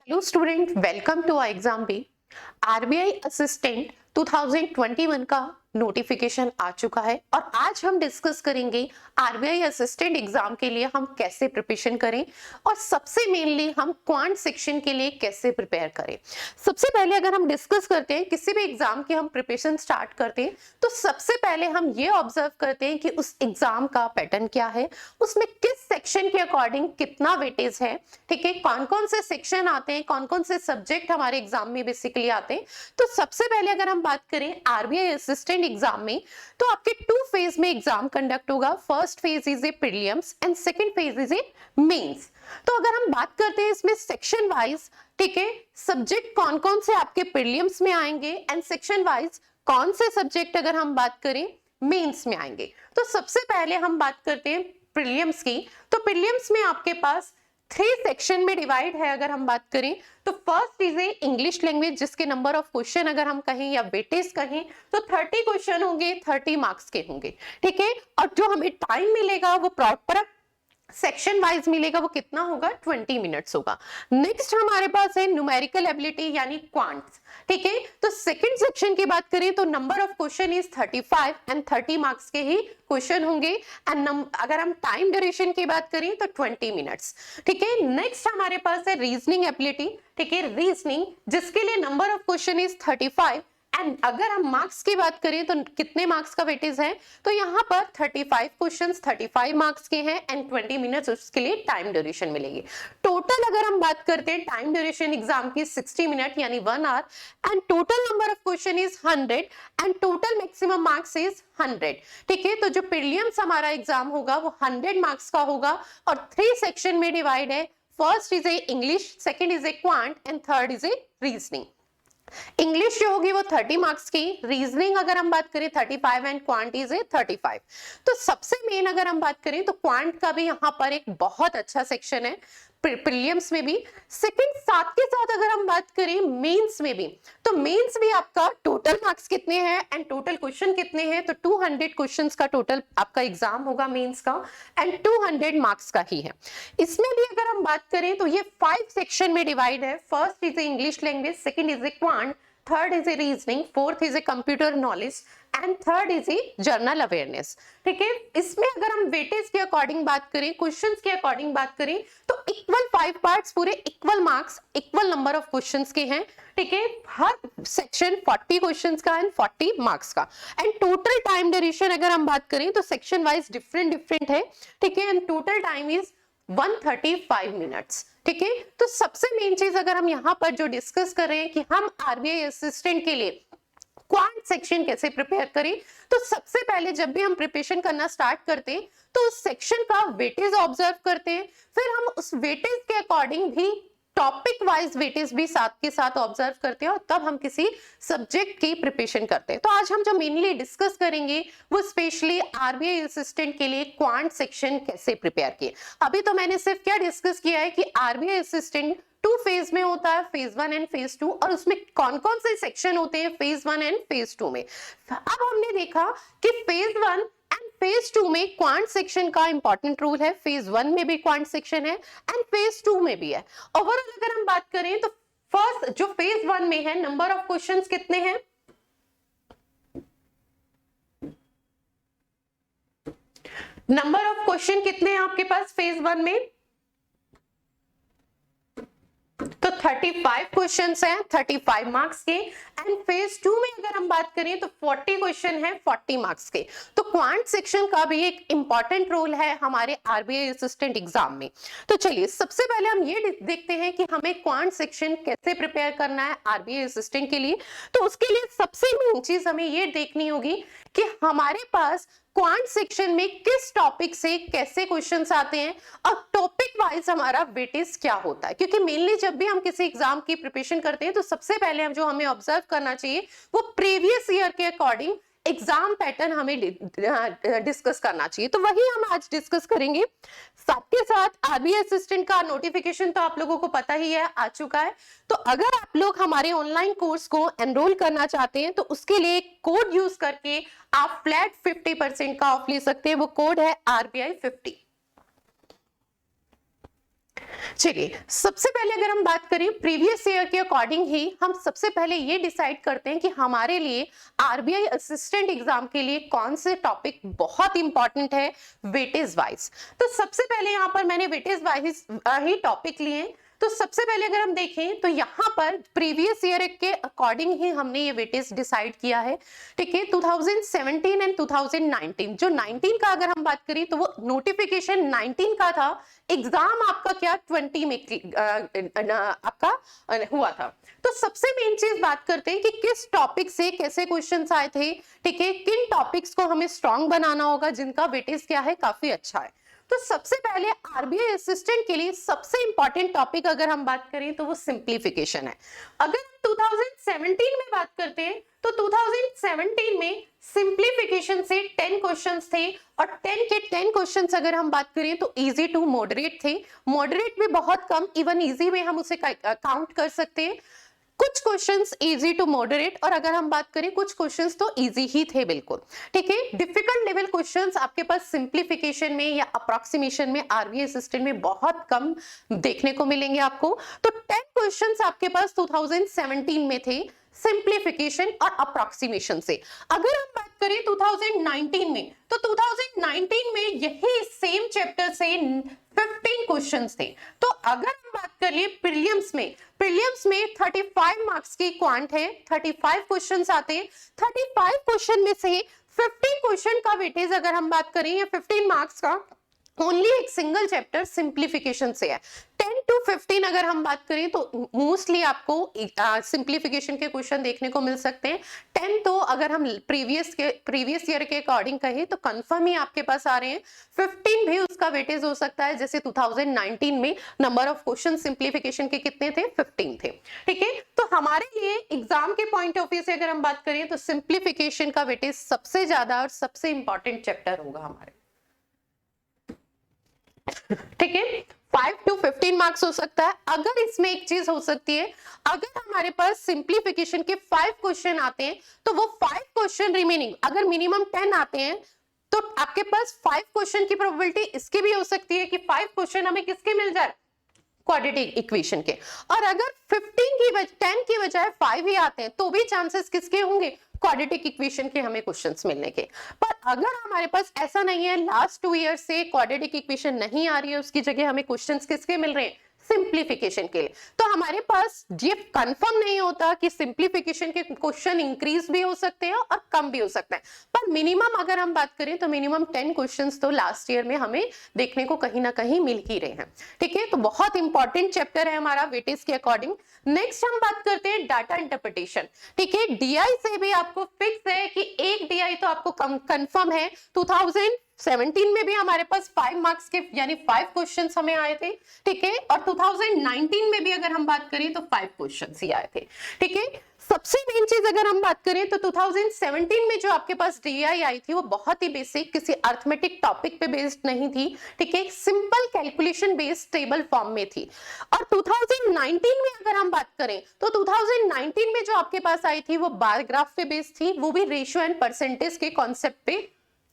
Hello student, welcome to Exambee. RBI assistant 2021 का notification आ चुका है और आज हम डिस्कस करेंगे आरबीआई असिस्टेंट एग्जाम के लिए हम कैसे प्रिपरेशन करें और सबसे मेनली हम क्वांट सेक्शन के लिए कैसे प्रिपेयर करें। सबसे पहले अगर हम डिस्कस करते हैं किसी भी एग्जाम की हम प्रिपरेशन स्टार्ट करते हैं तो सबसे पहले हम ये ऑब्जर्व करते हैं कि उस एग्जाम का पैटर्न क्या है, उसमें किस सेक्शन के अकॉर्डिंग कितना वेटेज है, ठीक है, कौन कौन से सेक्शन आते हैं, कौन कौन से सब्जेक्ट हमारे एग्जाम में बेसिकली आते हैं। तो सबसे पहले अगर हम बात करें आरबीआई असिस्टेंट एग्जाम में तो आपके टू फेज में एग्जाम कंडक्ट होगा। First phase is a prelims and second phase is a mains. तो अगर हम बात करते हैं इसमें सेक्शन वाइज, ठीक है, सब्जेक्ट कौन कौन से आपके प्रीलिम्स में आएंगे एंड सेक्शन वाइज कौन से सब्जेक्ट अगर हम बात करें मेंस में आएंगे। तो सबसे पहले हम बात करते हैं प्रीलिम्स की। तो प्रीलिम्स में आपके पास 3 सेक्शन में डिवाइड है। अगर हम बात करें तो first is a English language जिसके नंबर ऑफ क्वेश्चन अगर हम कहें या वेटेज कहें तो 30 क्वेश्चन होंगे, 30 मार्क्स के होंगे, ठीक है। और जो हमें टाइम मिलेगा वो प्रॉपर सेक्शन वाइज मिलेगा, वो कितना होगा, 20 मिनट्स होगा। नेक्स्ट हमारे पास है न्यूमेरिकल एबिलिटी यानी क्वांट्स, ठीक है। तो सेकंड सेक्शन की बात करें तो number of question is 35 and 30 marks के ही क्वेश्चन होंगे एंड अगर हम टाइम ड्यूरेशन की बात करें तो 20 मिनट्स, ठीक है। नेक्स्ट हमारे पास है रीजनिंग एबिलिटी, ठीक है, रीजनिंग जिसके लिए number of question is 35 and अगर हम मार्क्स की बात करें तो कितने मार्क्स का वेटेज है, तो यहाँ पर 35 क्वेश्चंस 35 मार्क्स के हैं एंड 20 मिनट्स उसके लिए टाइम ड्यूरेशन मिलेगी। टोटल अगर हम बात करते हैं टाइम ड्यूरेशन एग्जाम की 60 मिनट यानी 1 our and total number of question is 100 and total maximum marks is 100, ठीक है। तो जो प्रीलिम्स हमारा एग्जाम होगा वो 100 मार्क्स का होगा और 3 सेक्शन में डिवाइड है। First is a English, second is a quant and third is a reasoning. English जो होगी वो 30 मार्क्स की, रीजनिंग अगर हम बात करें 35 एंड क्वांट इज 35। तो सबसे मेन अगर हम बात करें तो क्वांट का भी यहाँ पर एक बहुत अच्छा सेक्शन है प्रीलिम्स में भी। सेकंड साथ के साथ अगर हम बात करें मेंस में भी, तो मेंस भी आपका टोटल मार्क्स कितने हैं एंड टोटल क्वेश्चन कितने हैं, तो 200 क्वेश्चंस का टोटल आपका एग्जाम होगा मेंस का एंड 200 मार्क्स का ही है। इसमें भी अगर हम बात करें तो ये 5 सेक्शन में डिवाइड है। First is a English language, second is a quant, third is a reasoning, fourth is a computer knowledge and third is a journal awareness, ठीक है। इसमें अगर हम वेटेज के अकॉर्डिंग बात करें, क्वेश्चंस के अकॉर्डिंग बात करें तो इक्वल 5 पार्ट्स, पूरे equal marks, equal number of questions के हैं, ठीक है। हर सेक्शन 40 क्वेश्चंस का एंड 40 मार्क्स का एंड टोटल टाइम ड्यूरेशन अगर हम बात करें तो सेक्शन वाइज डिफरेंट है, ठीक है, and total time is 135 minutes, ठीक है। तो सबसे मेन चीज अगर हम यहाँ पर जो डिस्कस कर रहे हैं कि हम आरबीआई असिस्टेंट के लिए क्वांट सेक्शन कैसे प्रिपेयर करें, तो सबसे पहले जब भी हम प्रिपरेशन करना स्टार्ट करते हैं तो उस सेक्शन का वेटेज ऑब्जर्व करते हैं, फिर हम उस वेटेज के अकॉर्डिंग भी टॉपिक वाइज वेटेज भी साथ के साथ ऑब्जर्व करते हैं और तब हम किसी सब्जेक्ट की प्रिपरेशन करते हैं। तो आज हम जो मेनली डिस्कस करेंगे वो स्पेशली आरबीआई असिस्टेंट के लिए क्वांट सेक्शन कैसे प्रिपेयर किए। अभी तो मैंने सिर्फ क्या डिस्कस किया है कि आरबीआई असिस्टेंट 2 फेज में होता है, फेज 1 एंड फेज 2, और उसमें कौन कौन से सेक्शन होते हैं फेज 1 एंड फेज 2 में। अब हमने देखा कि फेज 1 एंड फेज 2 में क्वांट सेक्शन का इंपॉर्टेंट रोल है, फेज 1 में भी क्वांट सेक्शन है एंड फेज 2 में भी है। ओवरऑल अगर हम बात करें तो फर्स्ट जो फेज 1 में है नंबर ऑफ क्वेश्चंस कितने हैं, नंबर ऑफ क्वेश्चन कितने हैं आपके पास फेज 1 में, तो 35 क्वेश्चंस हैं 35 मार्क्स के एंड फेज 2 में अगर हम बात करें तो 40 क्वेश्चन हैं 40 मार्क्स के। तो क्वांट सेक्शन का भी एक इंपॉर्टेंट रोल है हमारे आरबीआई असिस्टेंट एग्जाम में। तो चलिए सबसे पहले हम ये देखते हैं कि हमें क्वांट सेक्शन कैसे प्रिपेयर करना है आरबीआई असिस्टेंट के लिए। तो उसके लिए सबसे मेन चीज हमें ये देखनी होगी कि हमारे पास क्वांट सेक्शन में किस टॉपिक से कैसे क्वेश्चंस आते हैं और टॉपिक वाइज हमारा वेटेज क्या होता है, क्योंकि मेनली जब भी हम किसी एग्जाम की प्रिपरेशन करते हैं तो सबसे पहले हम जो हमें ऑब्जर्व करना चाहिए वो प्रीवियस ईयर के अकॉर्डिंग एग्जाम पैटर्न हमें डिस्कस करना चाहिए। तो वही हम आज डिस्कस करेंगे। साथ के साथ आरबीआई असिस्टेंट का नोटिफिकेशन तो आप लोगों को पता ही है, आ चुका है। तो अगर आप लोग हमारे ऑनलाइन कोर्स को एनरोल करना चाहते हैं तो उसके लिए कोड यूज करके आप फ्लैट 50% का ऑफ ले सकते हैं। वो कोड है RBI 50। चलिए, सबसे पहले अगर हम बात करें प्रीवियस ईयर के अकॉर्डिंग ही हम सबसे पहले ये डिसाइड करते हैं कि हमारे लिए आरबीआई असिस्टेंट एग्जाम के लिए कौन से टॉपिक बहुत इंपॉर्टेंट है वेटेज वाइज। तो सबसे पहले यहाँ पर मैंने वेटेज वाइज ही टॉपिक लिए। तो सबसे पहले अगर हम देखें तो यहाँ पर प्रीवियस ईयर के अकॉर्डिंग ही हमने ये वेटेज डिसाइड किया है। ठीक है, 2017 एंड 2019, जो 19 का अगर हम बात करें तो वो नोटिफिकेशन 19 का था, एग्जाम आपका क्या 20 में आपका हुआ था। तो सबसे मेन चीज बात करते हैं कि किस टॉपिक से कैसे क्वेश्चंस आए थे। ठीक है, किन टॉपिक्स को हमें स्ट्रॉन्ग बनाना होगा जिनका वेटेज क्या है काफी अच्छा है। तो सबसे पहले आरबीआई असिस्टेंट के लिए सबसे इंपॉर्टेंट टॉपिक अगर हम बात करें तो वो सिंप्लीफिकेशन है। अगर 2017 में बात करते हैं तो 2017 में सिंप्लीफिकेशन से 10 क्वेश्चंस थे और 10 के 10 क्वेश्चंस अगर हम बात करें तो इजी टू मॉडरेट थे। मॉडरेट भी बहुत कम, इवन इजी में हम उसे काउंट कर सकते हैं। कुछ क्वेश्चंस इजी टू मॉडरेट और अगर हम बात करें कुछ क्वेश्चंस तो इजी ही थे बिल्कुल। ठीक है, डिफिकल्ट लेवल क्वेश्चंस आपके पास सिंप्लीफिकेशन में या अप्रॉक्सीमेशन में आरबीआई असिस्टेंट में बहुत कम देखने को मिलेंगे आपको। तो 10 क्वेश्चंस आपके पास 2017 में थे सिंप्लीफिकेशन और अप्रॉक्सीमेशन से। अगर हम बात करें 2019 में तो 2019 में यही सेम चैप्टर से 15 क्वेश्चंस थे। तो अगर हम बात करिए प्रीलिम्स में 35 मार्क्स की क्वांट है, 35 क्वेश्चंस आते हैं। 35 क्वेश्चन में से 15 क्वेश्चन का वेटेज अगर हम बात करें या 15 मार्क्स का ओनली एक सिंगल चैप्टर सिंप्लीफिकेशन से है। 10 to 15 अगर हम बात करें तो मोस्टली आपको सिंप्लीफिकेशन के क्वेश्चन देखने को मिल सकते हैं। 10 तो अगर हम प्रीवियस ईयर के अकॉर्डिंग कहें तो कंफर्म ही आपके पास आ रहे हैं। 15 भी उसका वेटेज हो सकता है, जैसे 2019 में नंबर ऑफ क्वेश्चन सिंप्लीफिकेशन के कितने थे, 15 थे। ठीक है, तो हमारे लिए एग्जाम के पॉइंट ऑफ व्यू से अगर हम बात करें तो सिंप्लीफिकेशन का वेटेज सबसे ज्यादा और सबसे इंपॉर्टेंट चैप्टर होगा हमारे। ठीक है, 5 to 15 मार्क्स हो सकता है। अगर इसमें एक चीज हो सकती है, अगर हमारे पास सिंप्लीफिकेशन के 5 क्वेश्चन आते हैं तो वो 5 क्वेश्चन रिमेनिंग अगर मिनिमम 10 आते हैं तो आपके पास 5 क्वेश्चन की प्रोबेबिलिटी इसकी भी हो सकती है कि 5 क्वेश्चन हमें किसके मिल जाए, क्वाड्रेटिक इक्वेशन के। और अगर 10 की बजाय 5 ही आते हैं तो भी चांसेस किसके होंगे, क्वाड्रेटिक इक्वेशन के हमें क्वेश्चंस मिलने के। पर अगर हमारे पास ऐसा नहीं है, लास्ट 2 ईयर से क्वाड्रेटिक इक्वेशन नहीं आ रही है, उसकी जगह हमें क्वेश्चंस किसके मिल रहे हैं, सिंप्लीफिकेशन के लिए, तो हमारे पास ये कंफर्म नहीं होता कि सिंप्लीफिकेशन के क्वेश्चन इंक्रीज भी हो सकते हैं और कम भी हो सकते हैं। पर मिनिमम अगर हम बात करें तो मिनिमम 10 क्वेश्चंस तो लास्ट ईयर में हमें देखने को कहीं ना कहीं मिल ही रहे हैं। ठीक है, तो बहुत इंपॉर्टेंट चैप्टर है हमारा वेटेज के अकॉर्डिंग। नेक्स्ट हम बात करते हैं डाटा इंटरप्रिटेशन। ठीक है, डीआई से भी आपको फिक्स है कि एक डीआई तो आपको कंफर्म है। 2017 में भी हमारे पास 5 मार्क्स के यानी 5 क्वेश्चंस हमें आए थे। ठीक है, और 2019 में भी अगर हम बात करें तो 5 क्वेश्चंस ही आए थे। ठीक है, सबसे मेन चीज अगर हम बात करें तो 2017 में जो आपके पास डीआई आई थी वो बहुत ही बेसिक, किसी अर्थमेटिक टॉपिक पे बेस्ड नहीं थी। ठीक है, simple calculation based table form में थी। और 2019 में अगर हम बात करें तो 2019 में जो आपके पास आई थी वो बार ग्राफ पे बेस्ड थी, वो भी रेशियो एंड परसेंटेज के कॉन्सेप्ट पे,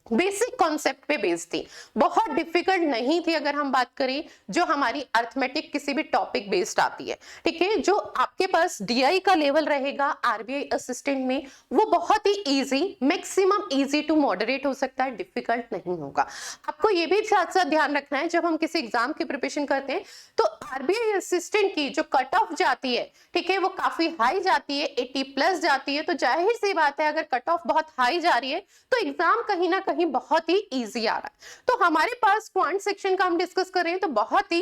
बेसिक कॉन्सेप्ट पे बेस्ड थी, बहुत डिफिकल्ट नहीं थी। अगर हम बात करें जो हमारी अर्थमेटिक किसी भी टॉपिक बेस्ड आती है, ठीक है, जो आपके पास डीआई का लेवल रहेगा आरबीआई असिस्टेंट में वो बहुत ही easy, maximum easy to moderate हो सकता है, डिफिकल्ट नहीं होगा। आपको ये भी साथ साथ ध्यान रखना है जब हम किसी एग्जाम की प्रिपरेशन करते हैं तो आरबीआई असिस्टेंट की जो कट ऑफ जाती है, ठीक है, वो काफी हाई जाती है, 80+ जाती है। तो जाहिर सी बात है अगर कट ऑफ बहुत हाई जा रही है तो एग्जाम कहीं ना कहीं बहुत ही इजी आ रहा है। तो हमारे पास क्वांट सेक्शन का हम डिस्कस कर रहे हैं तो बहुत ही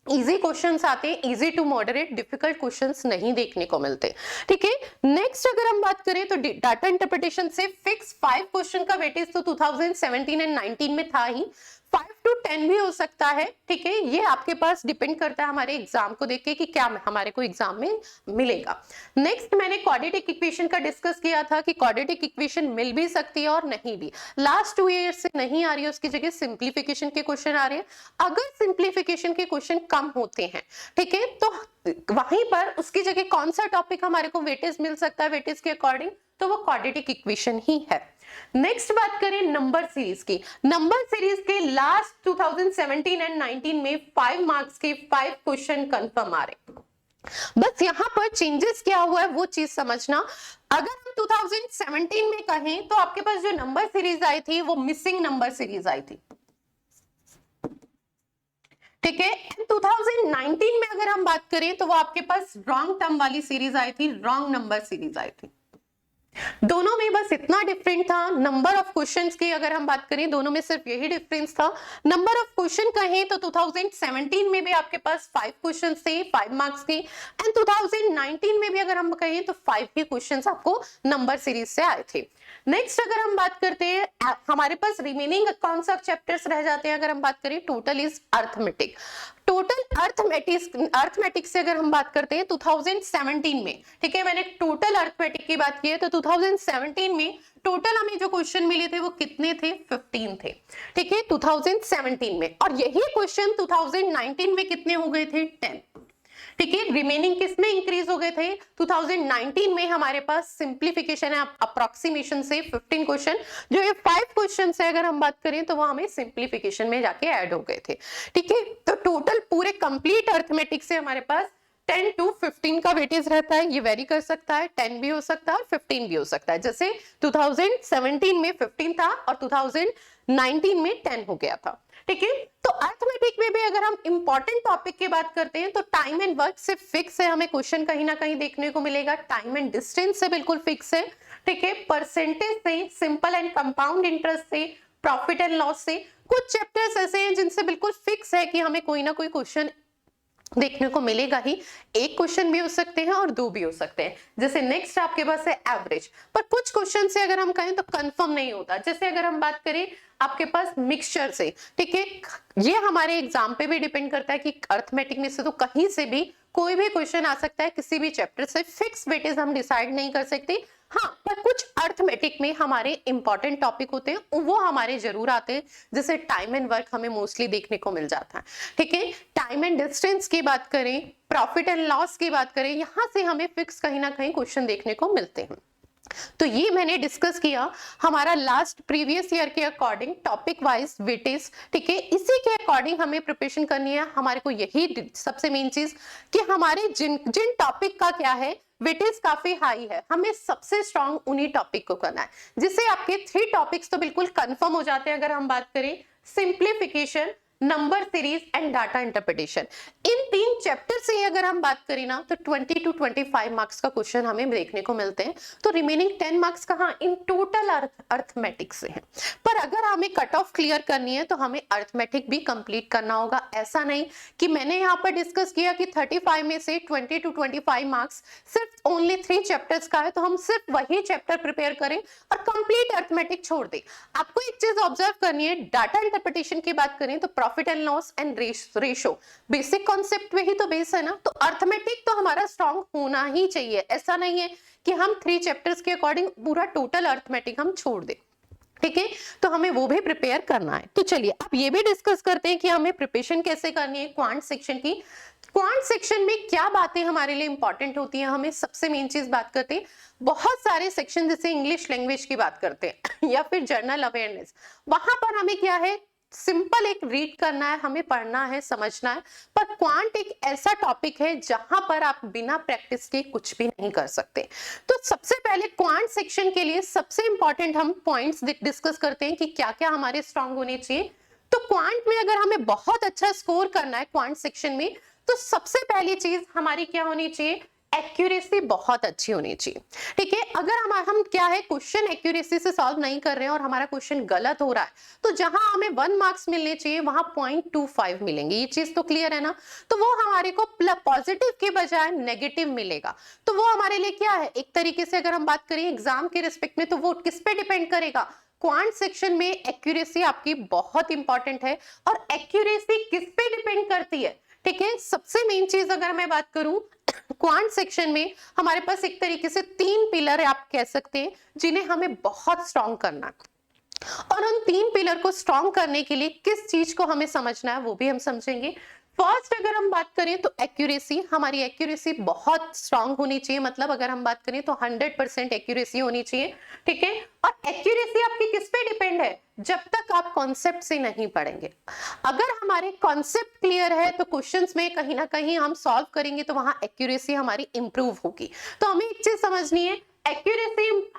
इजी क्वेश्चंस आते हैं, easy to moderate, difficult questions नहीं देखने को मिलते। ठीक है, नेक्स्ट अगर हम बात करें तो डाटा इंटरप्रिटेशन से फिक्स 5 क्वेश्चन का वेटेज तो 2017 एंड 19 में था ही, 5 to 10 भी हो सकता है। ठीक है, ये आपके पास डिपेंड करता है हमारे एग्जाम को देख के कि क्या हमारे को एग्जाम में मिलेगा। नेक्स्ट मैंने क्वाड्रेटिक इक्वेशन का डिस्कस किया था कि क्वाड्रेटिक इक्वेशन मिल भी सकती है और नहीं भी, लास्ट 2 ईयर से नहीं आ रही है, उसकी जगह सिंप्लीफिकेशन के क्वेश्चन आ रहे हैं। अगर सिंप्लीफिकेशन के क्वेश्चन कम होते हैं, ठीक है, तो वहीं पर उसकी जगह कौन सा टॉपिक हमारे को वेटेज मिल सकता है वेटेज के अकॉर्डिंग, तो वो क्वाड्रेटिक इक्वेशन ही है। नेक्स्ट बात करें नंबर सीरीज की। नंबर सीरीज के लास्ट 2017 एंड 19 में 5 मार्क्स के 5 क्वेश्चन कंफर्म आ रहे। बस यहां पर चेंजेस क्या हुआ है वो चीज समझना। अगर हम 2017 में कहें तो आपके पास जो नंबर सीरीज आई थी वो मिसिंग नंबर सीरीज आई थी, ठीक है। 2019 में अगर हम बात करें तो वो आपके पास रॉन्ग टर्म वाली सीरीज आई थी, रॉन्ग नंबर सीरीज आई थी। दोनों में बस इतना डिफरेंट था, नंबर ऑफ क्वेश्चंस की अगर हम बात करें दोनों में सिर्फ यही डिफरेंस था। नंबर ऑफ क्वेश्चन कहें तो 2017 में भी आपके पास 5 क्वेश्चन थे 5 मार्क्स के, एंड 2019 में भी अगर हम कहें तो 5 ही क्वेश्चंस आपको नंबर सीरीज से आए थे। नेक्स्ट अगर हम बात करते हैं हमारे पास रिमेनिंग कौन सा चैप्टर्स रह जाते हैं, अगर हम बात करें total is arithmetic. Total arithmetic से अगर हम बात करते हैं 2017 में, ठीक है, मैंने टोटल अर्थमेटिक की बात की है, तो 2017 में टोटल हमें जो क्वेश्चन मिले थे वो कितने थे, 15 थे, ठीक है, 2017 में। और यही क्वेश्चन 2019 में कितने हो गए थे, 10, ठीक है। रिमेनिंग किसमें इंक्रीज हो गए थे, 2019 में हमारे पास सिंप्लीफिकेशन है अप्रोक्सीमेशन से 15 क्वेश्चन, जो ये 5 क्वेश्चन से अगर हम बात करें तो वो हमें सिंप्लीफिकेशन में जाके ऐड हो गए थे, ठीक है। तो टोटल पूरे कंप्लीट अर्थमेटिक से हमारे पास 10 to 15 का वेटेज रहता है, ये वेरी कर सकता है, 10 भी हो सकता है और 15 भी हो सकता है। जैसे 2017 में 15 था और 2019 में 10 हो गया था, ठीक है। तो अर्थमेटिक में भी अगर हम इंपॉर्टेंट टॉपिक की बात करते हैं तो टाइम एंड वर्क से फिक्स है, हमें क्वेश्चन कहीं ना कहीं देखने को मिलेगा। टाइम एंड डिस्टेंस से बिल्कुल फिक्स है, ठीक है। परसेंटेज से, सिंपल एंड कंपाउंड इंटरेस्ट से, प्रॉफिट एंड लॉस से, कुछ चैप्टर्स ऐसे हैं जिनसे बिल्कुल फिक्स है कि हमें कोई ना कोई क्वेश्चन देखने को मिलेगा ही। एक क्वेश्चन भी हो सकते हैं और 2 भी हो सकते हैं। जैसे नेक्स्ट आपके पास है एवरेज, पर कुछ क्वेश्चन से अगर हम कहें तो कंफर्म नहीं होता। जैसे अगर हम बात करें आपके पास मिक्सचर से, ठीक है, ये हमारे एग्जाम पे भी डिपेंड करता है कि अर्थमेटिक में से तो कहीं से भी कोई भी क्वेश्चन आ सकता है, किसी भी चैप्टर से फिक्स वेटेज हम डिसाइड नहीं कर सकते। हाँ, पर कुछ अर्थमेटिक में हमारे इंपॉर्टेंट टॉपिक होते हैं वो हमारे जरूर आते हैं, जैसे टाइम एंड वर्क हमें मोस्टली देखने को मिल जाता है, ठीक है। टाइम एंड डिस्टेंस की बात करें, प्रॉफिट एंड लॉस की बात करें, यहां से हमें फिक्स कहीं ना कहीं क्वेश्चन देखने को मिलते हैं। तो ये मैंने डिस्कस किया हमारा लास्ट प्रीवियस ईयर के अकॉर्डिंग टॉपिक वाइज वेटेज, ठीक है। इसी के अकॉर्डिंग हमें प्रिपरेशन करनी है। हमारे को यही सबसे मेन चीज कि हमारे जिन टॉपिक का क्या है वेटेज काफी हाई है, हमें सबसे स्ट्रॉन्ग उन्हीं टॉपिक को करना है, जिससे आपके 3 टॉपिक्स तो बिल्कुल कंफर्म हो जाते हैं। अगर हम बात करें simplification, number series and data interpretation, in 3 chapter से अगर हम बात करें ना तो 20 to 25 मार्क्स का क्वेश्चन हमें देखने को मिलते हैं। तो रिमेनिंग 10 मार्क्स कहाँ, इन टोटल अर्थमेटिक से है। पर अगर हमें कट ऑफ क्लियर करनी है तो हमें अर्थमेटिक भी कंप्लीट करना होगा। ऐसा नहीं कि मैंने यहाँ पर डिस्कस किया कि 35 में से 20 to 25 मार्क्स सिर्फ ओनली 3 चैप्टर्स का है तो हम सिर्फ वही चैप्टर प्रिपेयर करें और कंप्लीट अर्थमेटिक छोड़ दें। आपको एक चीज ऑब्जर्व करनी है, डाटा इंटरप्रिटेशन की बात करें तो profit and loss and ratio basic concept वही तो बेस है ना। तो अर्थमेटिक तो हमारा स्ट्रॉन्ग होना ही चाहिए। ऐसा नहीं है कि हम 3 चैप्टर्स के अकॉर्डिंग पूरा टोटल अर्थमेटिक हम छोड़ दें, ठीक है। तो हमें वो भी प्रिपेयर करना है। तो चलिए अब ये भी डिस्कस करते हैं कि हमें प्रिपरेशन कैसे करनी है क्वांट सेक्शन की। क्वांट सेक्शन में क्या बातें हमारे लिए इंपॉर्टेंट होती हैं, हमें सबसे मेन चीज बात करते हैं। बहुत सारे सेक्शन जैसे इंग्लिश लैंग्वेज की बात करते हैं या फिर जनरल अवेयरनेस, वहां पर हमें क्या है, सिंपल एक रीड करना है, हमें पढ़ना है, समझना है। पर क्वांट एक ऐसा टॉपिक है जहां पर आप बिना प्रैक्टिस के कुछ भी नहीं कर सकते। तो सबसे पहले क्वांट सेक्शन के लिए सबसे इंपॉर्टेंट हम पॉइंट्स डिस्कस करते हैं कि क्या क्या हमारे स्ट्रांग होने चाहिए। तो क्वांट में अगर हमें बहुत अच्छा स्कोर करना है क्वांट सेक्शन में, तो सबसे पहली चीज हमारी क्या होनी चाहिए, एक्यूरेसी बहुत अच्छी होनी चाहिए, ठीक है। अगर हम क्या है क्वेश्चन एक्यूरेसी से सॉल्व नहीं कर रहे हैं और हमारा क्वेश्चन गलत हो रहा है तो जहां हमें 1 मार्क्स मिलने चाहिए वहां 0.25 मिलेंगे। ये चीज तो क्लियर है ना। तो वो हमारे को पॉजिटिव के बजाय नेगेटिव मिलेगा। तो वो हमारे लिए क्या है, एक तरीके से अगर हम बात करें एग्जाम के रिस्पेक्ट में तो वो किस पे डिपेंड करेगा, क्वांट सेक्शन में एक्यूरेसी आपकी बहुत इंपॉर्टेंट है। और एक्यूरेसी किस पे डिपेंड करती है, ठीक है। सबसे मेन चीज अगर मैं बात करूं क्वांट सेक्शन में हमारे पास एक तरीके से 3 पिलर आप कह सकते हैं जिन्हें हमें बहुत स्ट्रॉन्ग करना है। और उन 3 पिलर को स्ट्रॉन्ग करने के लिए किस चीज को हमें समझना है वो भी हम समझेंगे। फर्स्ट अगर हम बात करें तो एक्यूरेसी, हमारी एक्यूरेसी बहुत स्ट्रांग होनी चाहिए, मतलब अगर हम बात करें तो 100% एक्यूरेसी होनी चाहिए, ठीक है। और एक्यूरेसी आपकी किस पे डिपेंड है, जब तक आप कॉन्सेप्ट से नहीं पढ़ेंगे। अगर हमारे कॉन्सेप्ट क्लियर है तो क्वेश्चंस में कहीं ना कहीं हम सॉल्व करेंगे तो वहां एक्यूरेसी हमारी इंप्रूव होगी। तो हमें एक चीज समझनी है, एक्यूरेसी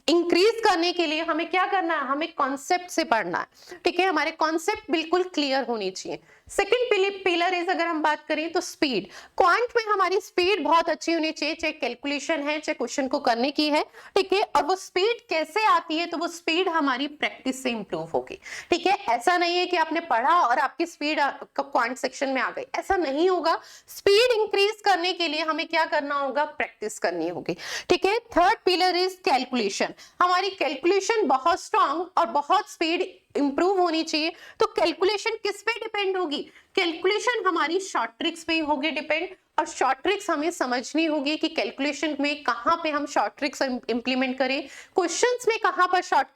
इंक्रीज करने के लिए हमें क्या करना है, हमें कॉन्सेप्ट से पढ़ना है, ठीक है। हमारे कॉन्सेप्ट बिल्कुल क्लियर होनी चाहिए। सेकंड पिलर इज, अगर हम बात करें तो स्पीड। क्वांट में हमारी स्पीड बहुत अच्छी होनी चाहिए, चाहे कैलकुलेशन है चाहे क्वेश्चन को करने की है, ठीक है। और वो स्पीड कैसे आती है, तो वो स्पीड हमारी प्रैक्टिस से इंप्रूव होगी, ठीक है। ऐसा नहीं है कि आपने पढ़ा और आपकी स्पीड क्वांट सेक्शन में आ गई, ऐसा नहीं होगा। स्पीड इंक्रीज करने के लिए हमें क्या करना होगा, प्रैक्टिस करनी होगी, ठीक है। Third pillar is calculation. हमारी कैलकुलेशन बहुत स्ट्रांग और बहुत स्पीड इंप्रूव होनी चाहिए। तो कैलकुलेशन किस पे डिपेंड होगी, कैलकुलेशन हमारी शॉर्ट ट्रिक्स पे होगी डिपेंड। और शॉर्ट ट्रिक्स हमें समझनी होगी कि कैलकुलेशन में कहां पे हम शॉर्ट ट्रिक्स इंप्लीमेंट करें, क्वेश्चंस में कहां पर शॉर्ट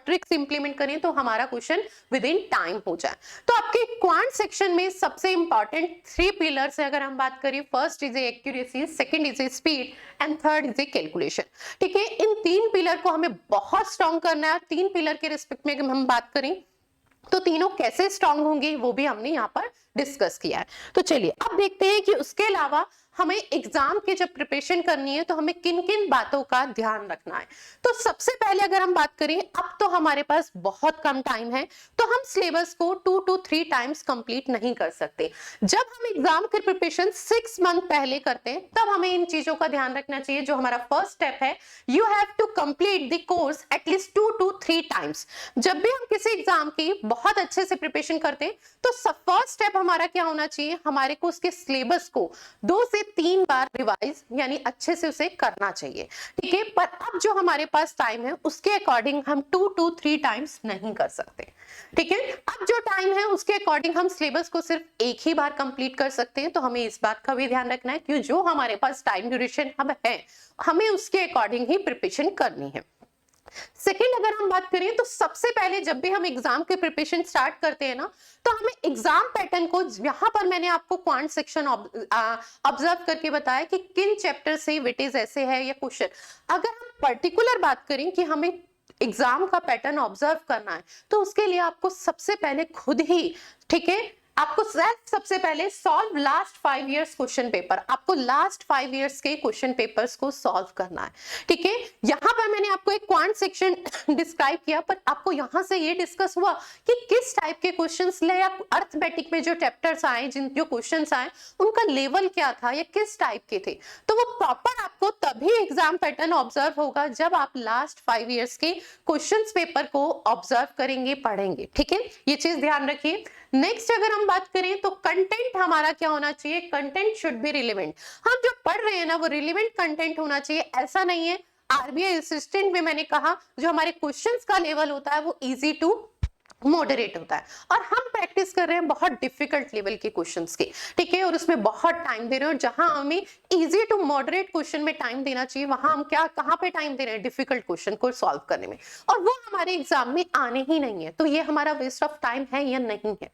ट्रिक्स इंप्लीमेंट करें तो हमारा क्वेश्चन विद इन टाइम हो जाए। तो आपके क्वांट सेक्शन में सबसे इंपॉर्टेंट 3 पिलर्स है, अगर हम बात करें, first is accuracy, second is speed and third is calculation, ठीक है। इन 3 पिलर को हमें बहुत स्ट्रॉन्ग करना है। 3 पिलर के रिस्पेक्ट में हम बात करें तो तीनों कैसे स्ट्रांग होंगे वो भी हमने यहाँ पर डिस्कस किया है। तो चलिए अब देखते हैं कि उसके अलावा हमें एग्जाम की जब प्रिपरेशन करनी है तो हमें किन किन बातों का ध्यान रखना है। तो सबसे पहले अगर हम बात करें, अब तो हमारे पास बहुत कम टाइम है तो हम सिलेबस को 2 to 3 टाइम्स कंप्लीट नहीं कर सकते। जब हम एग्जाम की प्रिपरेशन 6 मंथ पहले करते हैं तब हमें इन चीजों का ध्यान रखना चाहिए। जो हमारा फर्स्ट स्टेप है, you have to complete the course at least 2 to 3 times. जब भी हम किसी एग्जाम की बहुत अच्छे से प्रिपरेशन करते हैं तो फर्स्ट स्टेप हमारा क्या होना चाहिए, हमारे को उसके सिलेबस को 2 से 3 बार रिवाइज यानी अच्छे से उसे करना चाहिए, ठीक है। पर अब जो हमारे पास टाइम है उसके अकॉर्डिंग हम 2 to 3 टाइम्स नहीं कर सकते, ठीक है। अब जो टाइम है उसके अकॉर्डिंग हम सिलेबस को सिर्फ एक ही बार कंप्लीट कर सकते हैं। तो हमें इस बात का भी ध्यान रखना है कि जो हमारे पास टाइम ड्यूरेशन अब है हमें उसके अकॉर्डिंग ही प्रिपरेशन करनी है। सेकेंड अगर हम बात करें तो सबसे पहले जब भी हम एग्जाम के प्रिपरेशन स्टार्ट करते हैं ना तो हमें एग्जाम पैटर्न को, यहाँ पर मैंने आपको क्वांट सेक्शन ऑब्जर्व करके बताया कि किन चैप्टर से वेटेज ऐसे है या क्वेश्चन। अगर हम पर्टिकुलर बात करें कि हमें एग्जाम का पैटर्न ऑब्जर्व करना है तो उसके लिए आपको सबसे पहले खुद ही, ठीक है, आपको सबसे पहले solve last 5 years question paper, आपको लास्ट 5 इयर्स के क्वेश्चन पेपर्स को सॉल्व करना है, ठीक है। यहाँ पर मैंने आपको एक क्वांट सेक्शन डिस्क्राइब किया, पर आपको यहाँ से ये डिस्कस हुआ कि किस टाइप के क्वेश्चंस ले, या अर्थमेटिक में जो चैप्टर्स आए, जिन जो क्वेश्चंस आए उनका लेवल क्या था या किस टाइप के थे। तो वो प्रॉपर आपको तभी एग्जाम पैटर्न ऑब्जर्व होगा जब आप लास्ट 5 इयर्स के क्वेश्चन पेपर को ऑब्जर्व करेंगे, पढ़ेंगे, ठीक है। ये चीज ध्यान रखिए। नेक्स्ट अगर हम बात करें तो कंटेंट हमारा क्या होना चाहिए, कंटेंट शुड बी रिलेवेंट। हम जो पढ़ रहे हैं ना वो रिलेवेंट कंटेंट होना चाहिए। ऐसा नहीं है, आरबीआई असिस्टेंट में मैंने कहा जो हमारे क्वेश्चंस का लेवल होता है वो इजी टू मॉडरेट होता है और हम प्रैक्टिस कर रहे हैं बहुत डिफिकल्ट लेवल के क्वेश्चंस के, ठीक है। और उसमें बहुत टाइम दे रहे हैं, और जहां हमें इजी टू मॉडरेट क्वेश्चन में टाइम देना चाहिए वहां हम कहां पे टाइम दे रहे हैं, डिफिकल्ट क्वेश्चन को सॉल्व करने में, और वो हमारे एग्जाम में आने ही नहीं है। तो ये हमारा वेस्ट ऑफ टाइम है या नहीं है।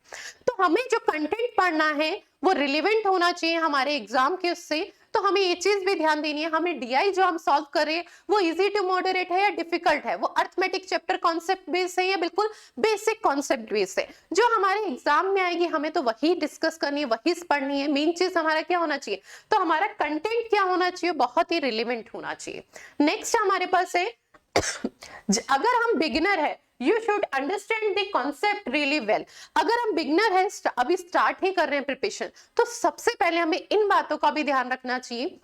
तो हमें जो कंटेंट पढ़ना है वो रिलेवेंट होना चाहिए हमारे एग्जाम के उससे। तो हमें ये चीज भी ध्यान देनी है, हमें डीआई जो हम सॉल्व कर रहे हैं वो इजी टू मॉडरेट है या डिफिकल्ट है, वो अर्थमेटिक चैप्टर कॉन्सेप्ट बेस्ड है या बिल्कुल बेसिक कॉन्सेप्ट बेस्ड है। जो हमारे एग्जाम में आएगी हमें तो वही डिस्कस करनी है, वही पढ़नी है। मेन चीज हमारा क्या होना चाहिए, तो हमारा कंटेंट क्या होना चाहिए, बहुत ही रिलेवेंट होना चाहिए। नेक्स्ट हमारे पास है अगर हम बिगिनर है, you should understand the concept really well. अगर हम बिगिनर है, अभी स्टार्ट ही कर रहे हैं प्रिपरेशन, तो सबसे पहले हमें इन बातों का भी ध्यान रखना चाहिए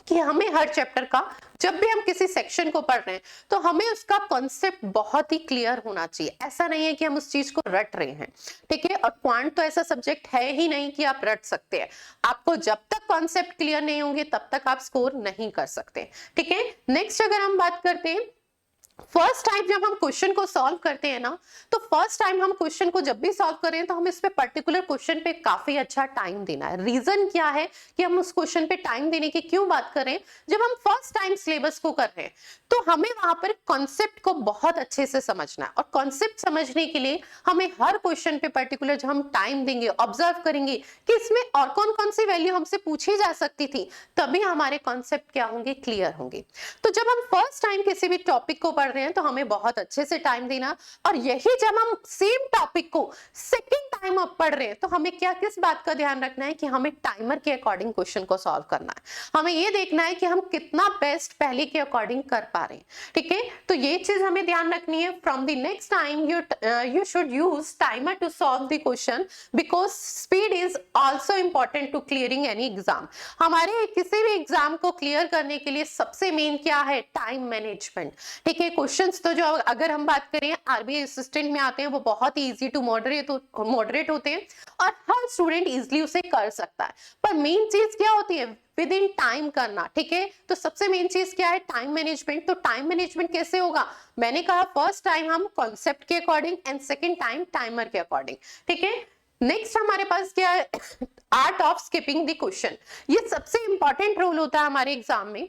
कि हमें हर चैप्टर का, जब भी हम किसी सेक्शन को पढ़ रहे हैं तो हमें उसका कॉन्सेप्ट बहुत ही क्लियर होना चाहिए। ऐसा नहीं है कि हम उस चीज को रट रहे हैं, ठीक है। और क्वांट तो ऐसा सब्जेक्ट है ही नहीं कि आप रट सकते हैं। आपको जब तक कॉन्सेप्ट क्लियर नहीं होंगे तब तक आप स्कोर नहीं कर सकते, ठीक है। नेक्स्ट अगर हम बात करते हैं फर्स्ट टाइम जब हम क्वेश्चन को सॉल्व करते हैं ना, तो फर्स्ट टाइम हम क्वेश्चन को जब भी सॉल्व कर रहे हैं तो हम इस पे पर्टिकुलर क्वेश्चन पे काफी अच्छा टाइम देना है। रीजन क्या है कि हम उस क्वेश्चन पे टाइम देने की क्यों बात कर रहे हैं? जब हम फर्स्ट टाइम सिलेबस को कर रहे हैं तो हमें वहां पर कॉन्सेप्ट को बहुत अच्छे से समझना है, और कॉन्सेप्ट समझने के लिए हमें हर क्वेश्चन पे पर्टिकुलर जब हम टाइम देंगे, ऑब्जर्व करेंगे कि इसमें और कौन कौन सी वैल्यू हमसे पूछी जा सकती थी, तभी हमारे कॉन्सेप्ट क्या होंगे, क्लियर होंगे। तो जब हम फर्स्ट टाइम किसी भी टॉपिक को पढ़ रहे हैं तो हमें बहुत अच्छे से टाइम देना, और यही जब हम सेम टॉपिक को सेकंड टाइम अब पढ़ रहे हैं तो हमें क्या किस बात का ध्यान रखना है कि हमें टाइमर के अकॉर्डिंग क्वेश्चन को सॉल्व करना है। हमें ये देखना है कि हम कितना बेस्ट पहले के अकॉर्डिंग कर पा रहे हैं। ठीक है, तो ये चीज हमें ध्यान रखनी है। From the next time you should use timer to solve the question because speed is also important to clearing any exam। हमारे किसी भी एग्जाम को क्लियर करने के लिए सबसे मेन क्या है? Time management. ठीक है, क्वेश्चंस तो जो अगर हम बात करें आरबीआई असिस्टेंट में आते हैं वो बहुत ही इजी टू मॉडरेट होते हैं और हर स्टूडेंट इजिली उसे कर सकता है। पर मेन चीज क्या होती है? विद इन टाइम करना। ठीक है, तो सबसे मेन चीज क्या है? Time management. तो टाइम मैनेजमेंट कैसे होगा? मैंने कहा फर्स्ट टाइम हम कॉन्सेप्ट के according and second time timer के अकॉर्डिंग। ठीक है, नेक्स्ट हमारे पास क्या है? Art of skipping the question. ये सबसे इंपॉर्टेंट रोल होता है हमारे एग्जाम में।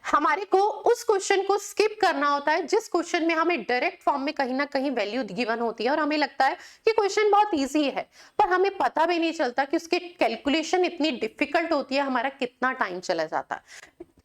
हमारे को उस क्वेश्चन को स्किप करना होता है जिस क्वेश्चन में हमें डायरेक्ट फॉर्म में कहीं ना कहीं वैल्यू गिवन होती है और हमें लगता है कि क्वेश्चन बहुत इजी है, पर हमें पता भी नहीं चलता कि उसकी कैलकुलेशन इतनी डिफिकल्ट होती है, हमारा कितना टाइम चला जाता है।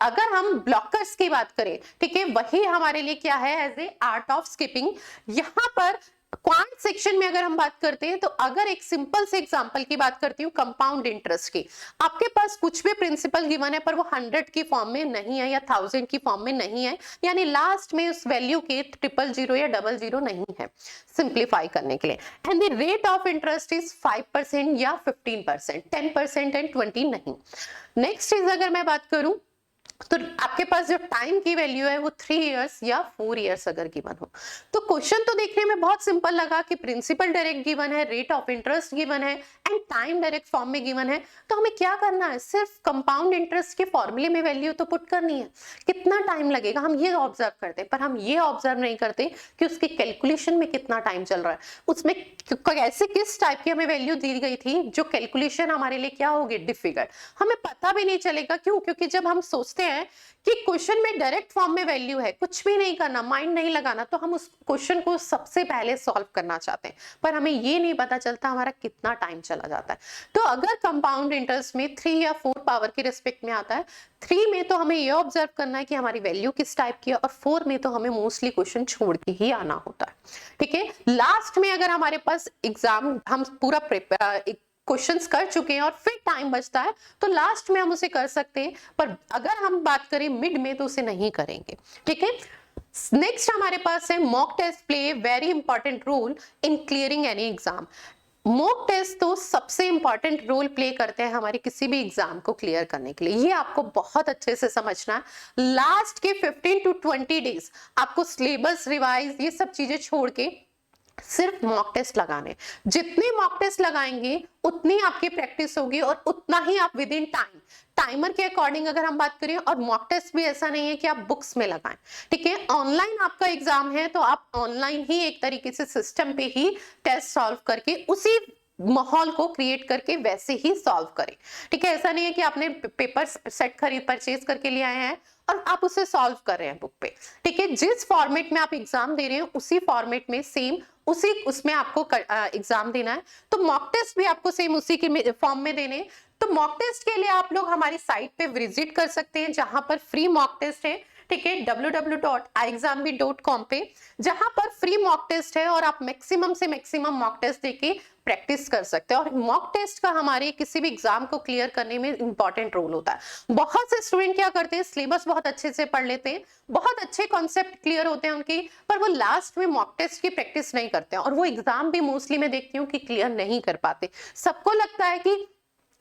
अगर हम ब्लॉकर्स की बात करें, ठीक है, वही हमारे लिए क्या है? As a art of skipping. यहाँ पर क्वांट सेक्शन में अगर हम बात करते हैं तो अगर एक सिंपल से एग्जांपल की बात करती हूँ कंपाउंड इंटरेस्ट की, आपके पास कुछ भी प्रिंसिपल गिवन है पर वो 100 की फॉर्म में नहीं है या 1000 की फॉर्म में नहीं है, यानी लास्ट में उस वैल्यू के 000 या 00 नहीं है सिंप्लीफाई करने के लिए, and the rate of interest is 5% या 15%, 10% एंड 20 नहीं। नेक्स्ट चीज अगर मैं बात करूं तो आपके पास जो टाइम की वैल्यू है वो 3 इयर्स या 4 इयर्स अगर गिवन हो, तो क्वेश्चन तो देखने में बहुत सिंपल लगा कि प्रिंसिपल डायरेक्ट गिवन है, रेट ऑफ इंटरेस्ट गिवन है एंड टाइम डायरेक्ट फॉर्म में गिवन है, तो हमें क्या करना है? सिर्फ कंपाउंड इंटरेस्ट के फॉर्मूले में वैल्यू तो पुट करनी है। कितना टाइम लगेगा हम ये ऑब्जर्व करते हैं, पर हम ये ऑब्जर्व नहीं करते कि उसके कैलकुलेशन में कितना टाइम चल रहा है, उसमें कैसे किस टाइप की हमें वैल्यू दी गई थी जो कैलकुलेशन हमारे लिए क्या होगी? डिफिकल्ट। हमें पता भी नहीं चलेगा। क्यों? क्योंकि जब हम सोचते हैं कि क्वेश्चन में डायरेक्ट फॉर्म में वैल्यू है, कुछ भी नहीं करना, माइंड नहीं लगाना, तो हम उस क्वेश्चन को सबसे पहले सॉल्व करना चाहते हैं, पर हमें ये नहीं पता चलता हमारा कितना टाइम चला जाता है। तो अगर कंपाउंड इंटरेस्ट में 3 या 4 पावर के रिस्पेक्ट में आता है, 3 में तो हमें ये ऑब्जर्व करना है कि हमारी वैल्यू किस टाइप की है, और 4 में तो हमें मोस्टली क्वेश्चन छोड़ के ही आना होता है। ठीक है, लास्ट में अगर हमारे पास एग्जाम हम पूरा क्वेश्चंस कर चुके हैं और फिर टाइम बचता है तो लास्ट में हम उसे कर सकते हैं, पर अगर हम बात करें मिड में तो उसे नहीं करेंगे। ठीक है, नेक्स्ट हमारे पास है mock test play very important role in clearing any exam. Mock test तो सबसे इंपॉर्टेंट रोल प्ले करते हैं हमारे किसी भी एग्जाम को क्लियर करने के लिए। ये आपको बहुत अच्छे से समझना है। लास्ट के 15 to 20 डेज आपको सिलेबस रिवाइज ये सब चीजें छोड़ के सिर्फ मॉक टेस्ट लगाने। जितने मॉक टेस्ट लगाएंगे उतनी आपकी प्रैक्टिस होगी और उतना ही आप विद इन टाइमर के अकॉर्डिंग अगर हम बात करें, और मॉक टेस्ट भी ऐसा नहीं है कि आप बुक्स में लगाएं। ठीक है, ऑनलाइन आपका एग्जाम है तो आप ऑनलाइन ही एक तरीके से सिस्टम पे ही टेस्ट सॉल्व करके उसी माहौल को क्रिएट करके वैसे ही सॉल्व करें। ठीक है, ऐसा नहीं है कि आपने पेपर सेट परचेज करके ले आए हैं और आप उसे सॉल्व कर रहे हैं बुक पे। ठीक है, जिस फॉर्मेट में आप एग्जाम दे रहे हैं उसी फॉर्मेट में सेम उसी उसमें आपको एग्जाम देना है, तो मॉक टेस्ट भी आपको सेम उसी के फॉर्म में देने। तो मॉक टेस्ट के लिए आप लोग हमारी साइट पे विजिट कर सकते हैं जहां पर फ्री मॉक टेस्ट है। ठीक है, www.iexambit.com पे, जहां पर फ्री मॉक टेस्ट है और आप मैक्सिमम से मैक्सिमम मॉक टेस्ट देके प्रैक्टिस कर सकते हैं। और मॉक टेस्ट का हमारे किसी भी एग्जाम को क्लियर करने में इंपॉर्टेंट रोल होता है। बहुत से स्टूडेंट क्या करते हैं, सिलेबस बहुत अच्छे से पढ़ लेते हैं, बहुत अच्छे कॉन्सेप्ट क्लियर होते हैं उनकी, पर वो लास्ट में मॉक टेस्ट की प्रैक्टिस नहीं करते हैं और वो एग्जाम भी मोस्टली मैं देखती हूँ कि क्लियर नहीं कर पाते। सबको लगता है कि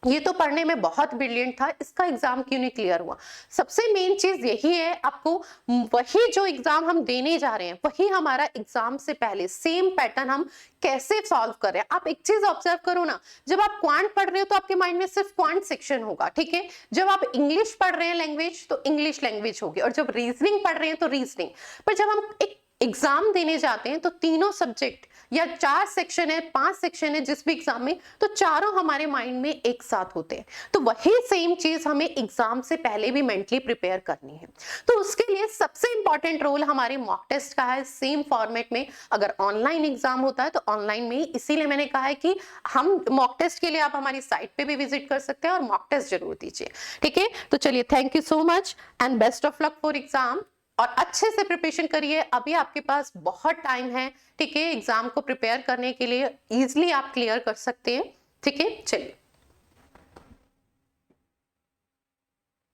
ये तो पढ़ने में बहुत ब्रिलियंट था, इसका एग्जाम क्यों नहीं क्लियर हुआ? सबसे मेन चीज यही है, आपको वही जो एग्जाम हम देने जा रहे हैं वही हमारा एग्जाम से पहले सेम पैटर्न हम कैसे सॉल्व कर रहे हैं। आप एक चीज ऑब्जर्व करो ना, जब आप क्वांट पढ़ रहे हो तो आपके माइंड में सिर्फ क्वांट सेक्शन होगा, ठीक है। जब आप इंग्लिश पढ़ रहे हैं लैंग्वेज, तो इंग्लिश लैंग्वेज होगी, और जब रीजनिंग पढ़ रहे हैं तो रीजनिंग। पर जब हम एक एग्जाम देने जाते हैं तो तीनों सब्जेक्ट या 4 सेक्शन है, 5 सेक्शन है जिस भी एग्जाम में, तो चारों हमारे माइंड में एक साथ होते हैं। तो वही सेम चीज हमें एग्जाम से पहले भी मेंटली प्रिपेयर करनी है। तो उसके लिए सबसे इंपॉर्टेंट रोल हमारे मॉक टेस्ट का है, सेम फॉर्मेट में। अगर ऑनलाइन एग्जाम होता है तो ऑनलाइन में ही, इसीलिए मैंने कहा है कि हम मॉक टेस्ट के लिए आप हमारी साइट पे भी विजिट कर सकते हैं और मॉक टेस्ट जरूर दीजिए, ठीक है। तो चलिए, thank you so much and best of luck for exam. और अच्छे से प्रिपरेशन करिए, अभी आपके पास बहुत टाइम है, ठीक है। एग्जाम को प्रिपेयर करने के लिए इजीली आप क्लियर कर सकते हैं, ठीक है। चलिए।